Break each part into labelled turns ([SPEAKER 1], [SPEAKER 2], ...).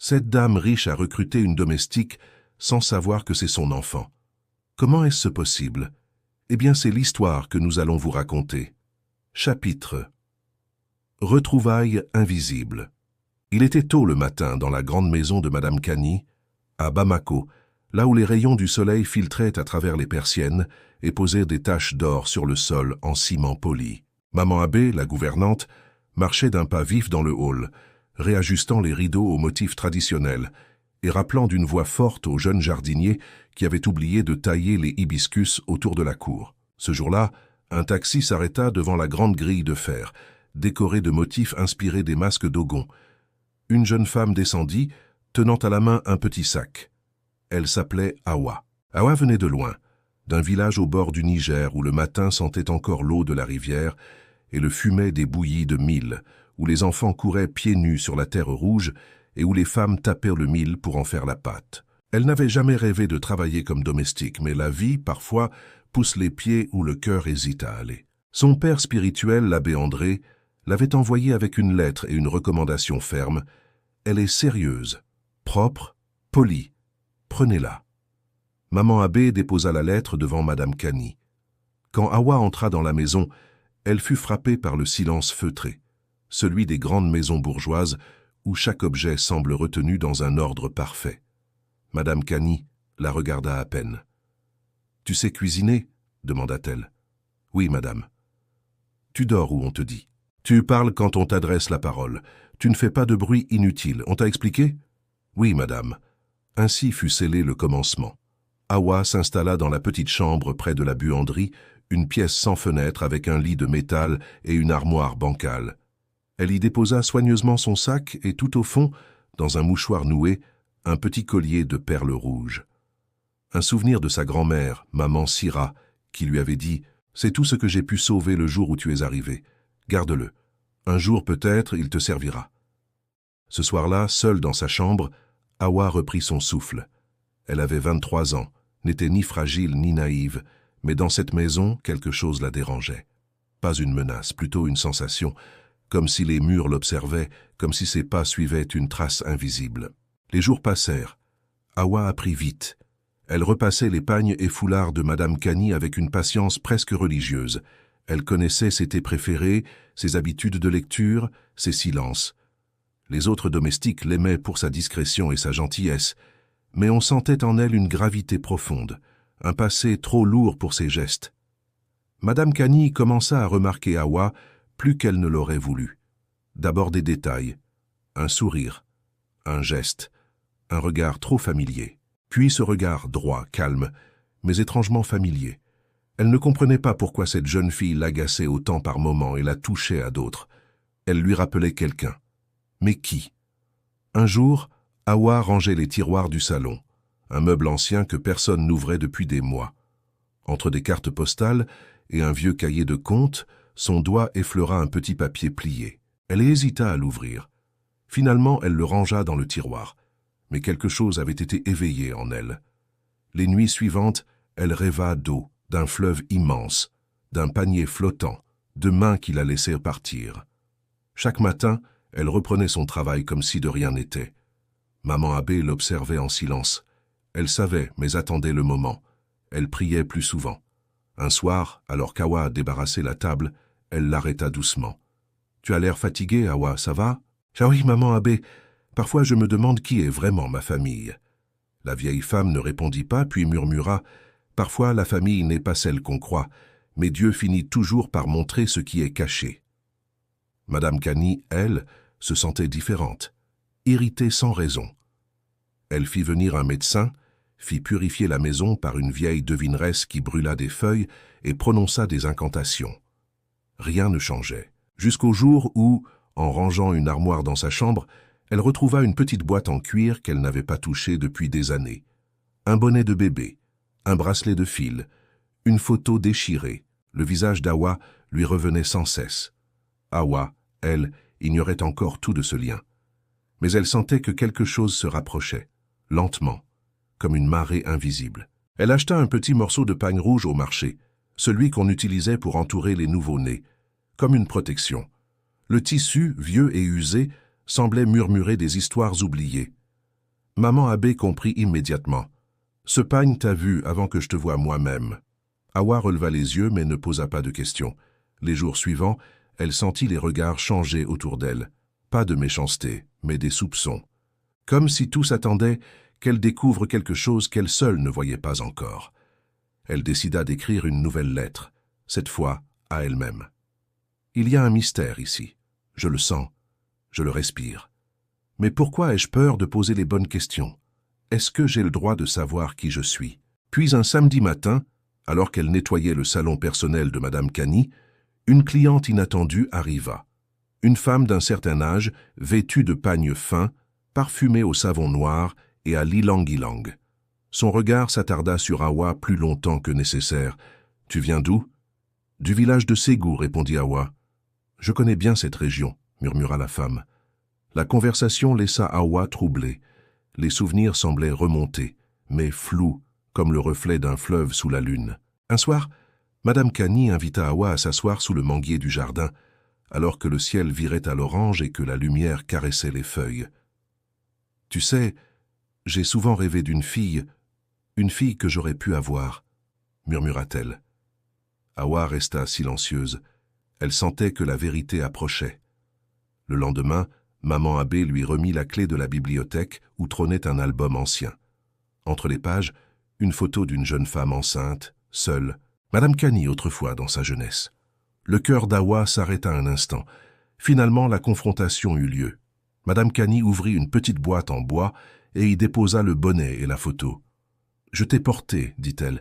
[SPEAKER 1] Cette dame riche a recruté une domestique sans savoir que c'est son enfant. Comment est-ce possible? Eh bien, c'est l'histoire que nous allons vous raconter. Chapitre Retrouvailles invisibles. Il était tôt le matin dans la grande maison de Madame Cani, à Bamako, là où les rayons du soleil filtraient à travers les persiennes et posaient des taches d'or sur le sol en ciment poli. Maman Abbé, la gouvernante, marchait d'un pas vif dans le hall, réajustant les rideaux aux motifs traditionnels et rappelant d'une voix forte au jeune jardinier qui avait oublié de tailler les hibiscus autour de la cour. Ce jour-là, un taxi s'arrêta devant la grande grille de fer, décorée de motifs inspirés des masques d'Ogon. Une jeune femme descendit, tenant à la main un petit sac. Elle s'appelait Awa. Awa venait de loin, d'un village au bord du Niger où le matin sentait encore l'eau de la rivière et le fumet des bouillies de mil, où les enfants couraient pieds nus sur la terre rouge et où les femmes tapaient le mil pour en faire la pâte. Elle n'avait jamais rêvé de travailler comme domestique, mais la vie, parfois, pousse les pieds où le cœur hésite à aller. Son père spirituel, l'abbé André, l'avait envoyée avec une lettre et une recommandation ferme. Elle est sérieuse, propre, polie. Prenez-la. Maman Abbé déposa la lettre devant Madame Cani. Quand Awa entra dans la maison, elle fut frappée par le silence feutré, celui des grandes maisons bourgeoises où chaque objet semble retenu dans un ordre parfait. Madame Cani la regarda à peine. « Tu sais cuisiner ?» demanda-t-elle. « Oui, madame. »« Tu dors où on te dit. Tu parles quand on t'adresse la parole. Tu ne fais pas de bruit inutile. On t'a expliqué ?»« Oui, madame. » Ainsi fut scellé le commencement. Awa s'installa dans la petite chambre près de la buanderie, une pièce sans fenêtre avec un lit de métal et une armoire bancale. Elle y déposa soigneusement son sac et tout au fond, dans un mouchoir noué, un petit collier de perles rouges. Un souvenir de sa grand-mère, maman Sira, qui lui avait dit « C'est tout ce que j'ai pu sauver le jour où tu es arrivé. Garde-le. Un jour peut-être il te servira. » Ce soir-là, seule dans sa chambre, Awa reprit son souffle. Elle avait 23 ans, n'était ni fragile ni naïve, mais dans cette maison, quelque chose la dérangeait. Pas une menace, plutôt une sensation, comme si les murs l'observaient, comme si ses pas suivaient une trace invisible. Les jours passèrent. Awa apprit vite. Elle repassait les pagnes et foulards de Madame Cani avec une patience presque religieuse. Elle connaissait ses thés préférés, ses habitudes de lecture, ses silences. Les autres domestiques l'aimaient pour sa discrétion et sa gentillesse, mais on sentait en elle une gravité profonde, un passé trop lourd pour ses gestes. Madame Cani commença à remarquer Awa plus qu'elle ne l'aurait voulu. D'abord des détails, un sourire, un geste, un regard trop familier. Puis ce regard droit, calme, mais étrangement familier. Elle ne comprenait pas pourquoi cette jeune fille l'agaçait autant par moments et la touchait à d'autres. Elle lui rappelait quelqu'un. Mais qui? Un jour, Awa rangeait les tiroirs du salon, un meuble ancien que personne n'ouvrait depuis des mois. Entre des cartes postales et un vieux cahier de comptes, son doigt effleura un petit papier plié. Elle hésita à l'ouvrir. Finalement, elle le rangea dans le tiroir. Mais quelque chose avait été éveillé en elle. Les nuits suivantes, elle rêva d'eau, d'un fleuve immense, d'un panier flottant, de mains qui la laissaient partir. Chaque matin, elle reprenait son travail comme si de rien n'était. Maman Abbé l'observait en silence. Elle savait, mais attendait le moment. Elle priait plus souvent. Un soir, alors qu'Awa débarrassait la table, elle l'arrêta doucement. « Tu as l'air fatiguée, Awa, ça va ?»« Ah oui, maman Abbé. Parfois je me demande qui est vraiment ma famille. » La vieille femme ne répondit pas, puis murmura « Parfois la famille n'est pas celle qu'on croit, mais Dieu finit toujours par montrer ce qui est caché. » Madame Cani, elle, se sentait différente, irritée sans raison. Elle fit venir un médecin, fit purifier la maison par une vieille devineresse qui brûla des feuilles et prononça des incantations. Rien ne changeait, jusqu'au jour où, en rangeant une armoire dans sa chambre, elle retrouva une petite boîte en cuir qu'elle n'avait pas touchée depuis des années. Un bonnet de bébé, un bracelet de fil, une photo déchirée. Le visage d'Awa lui revenait sans cesse. Awa, elle, ignorait encore tout de ce lien. Mais elle sentait que quelque chose se rapprochait, lentement, comme une marée invisible. Elle acheta un petit morceau de pagne rouge au marché, celui qu'on utilisait pour entourer les nouveau-nés, comme une protection. Le tissu, vieux et usé, semblait murmurer des histoires oubliées. Maman Abbé comprit immédiatement. « Ce pagne t'a vu avant que je te voie moi-même. » Hawa releva les yeux mais ne posa pas de questions. Les jours suivants, elle sentit les regards changer autour d'elle. Pas de méchanceté, mais des soupçons. Comme si tous attendaient qu'elle découvre quelque chose qu'elle seule ne voyait pas encore. Elle décida d'écrire une nouvelle lettre, cette fois à elle-même. Il y a un mystère ici. Je le sens, je le respire. Mais pourquoi ai-je peur de poser les bonnes questions? Est-ce que j'ai le droit de savoir qui je suis? Puis un samedi matin, alors qu'elle nettoyait le salon personnel de Madame Cany, une cliente inattendue arriva. Une femme d'un certain âge, vêtue de pagne fin, parfumée au savon noir et à l'ilang-ilang. Son regard s'attarda sur Hawa plus longtemps que nécessaire. « Tu viens d'où ?»« Du village de Ségou, répondit Hawa. « Je connais bien cette région, murmura la femme. La conversation laissa Hawa troublée. Les souvenirs semblaient remonter, mais flous, comme le reflet d'un fleuve sous la lune. Un soir, Madame Cany invita Hawa à s'asseoir sous le manguier du jardin, alors que le ciel virait à l'orange et que la lumière caressait les feuilles. « Tu sais, j'ai souvent rêvé d'une fille, une fille que j'aurais pu avoir, » murmura-t-elle. Hawa resta silencieuse. Elle sentait que la vérité approchait. Le lendemain, Maman Abbé lui remit la clé de la bibliothèque où trônait un album ancien. Entre les pages, une photo d'une jeune femme enceinte, seule, Madame Cany autrefois dans sa jeunesse. Le cœur d'Hawa s'arrêta un instant. Finalement, la confrontation eut lieu. Madame Cany ouvrit une petite boîte en bois et y déposa le bonnet et la photo. « Je t'ai porté, dit-elle.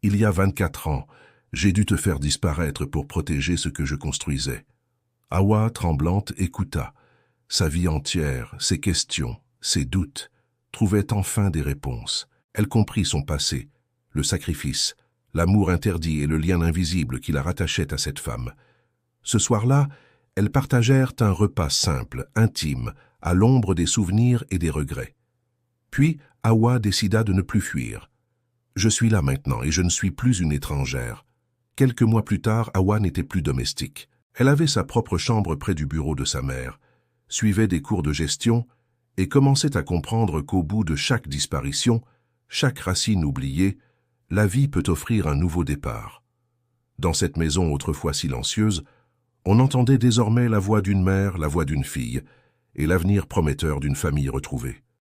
[SPEAKER 1] Il y a 24 ans, j'ai dû te faire disparaître pour protéger ce que je construisais. » Hawa, tremblante, écouta. Sa vie entière, ses questions, ses doutes, trouvaient enfin des réponses. Elle comprit son passé, le sacrifice, l'amour interdit et le lien invisible qui la rattachait à cette femme. Ce soir-là, elles partagèrent un repas simple, intime, à l'ombre des souvenirs et des regrets. Puis, Hawa décida de ne plus fuir. « Je suis là maintenant et je ne suis plus une étrangère. » Quelques mois plus tard, Hawa n'était plus domestique. Elle avait sa propre chambre près du bureau de sa mère, suivait des cours de gestion et commençait à comprendre qu'au bout de chaque disparition, chaque racine oubliée, la vie peut offrir un nouveau départ. Dans cette maison autrefois silencieuse, on entendait désormais la voix d'une mère, la voix d'une fille, et l'avenir prometteur d'une famille retrouvée.